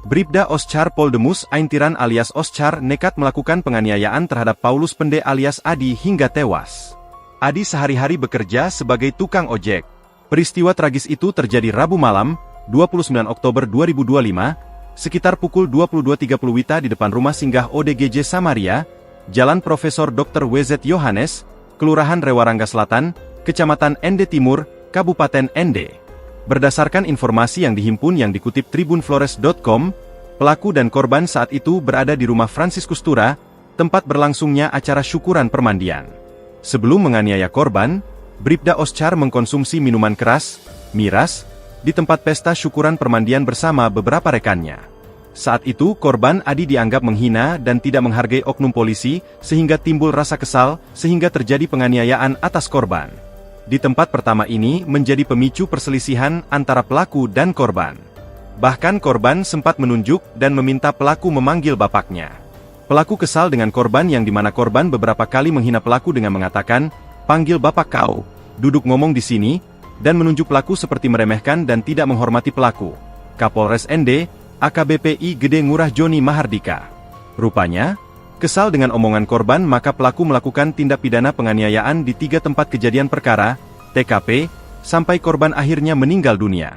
Bribda Oscar Poldemus Aintiran alias Oscar nekat melakukan penganiayaan terhadap Paulus Pende alias Adi hingga tewas. Adi sehari-hari bekerja sebagai tukang ojek. Peristiwa tragis itu terjadi Rabu malam, 29 Oktober 2025, sekitar pukul 22.30 WITA di depan rumah singgah ODGJ Samaria, Jalan Profesor Dr. WZ Yohanes, Kelurahan Rewarangga Selatan, Kecamatan Ende Timur, Kabupaten Ende. Berdasarkan informasi yang dihimpun yang dikutip tribunflores.com, pelaku dan korban saat itu berada di rumah Franciscus Tura, tempat berlangsungnya acara syukuran permandian. Sebelum menganiaya korban, Bribda Oscar mengkonsumsi minuman keras, miras, di tempat pesta syukuran permandian bersama beberapa rekannya. Saat itu korban Adi dianggap menghina dan tidak menghargai oknum polisi, sehingga timbul rasa kesal, sehingga terjadi penganiayaan atas korban. Di tempat pertama ini menjadi pemicu perselisihan antara pelaku dan korban. Bahkan korban sempat menunjuk dan meminta pelaku memanggil bapaknya. Pelaku kesal dengan korban yang dimana korban beberapa kali menghina pelaku dengan mengatakan, "Panggil bapak kau, duduk ngomong di sini," dan menunjuk pelaku seperti meremehkan dan tidak menghormati pelaku. Kapolres Ende, AKBP I Gede Ngurah Joni Mahardika. Rupanya, kesal dengan omongan korban maka pelaku melakukan tindak pidana penganiayaan di 3 tempat kejadian perkara, TKP, sampai korban akhirnya meninggal dunia.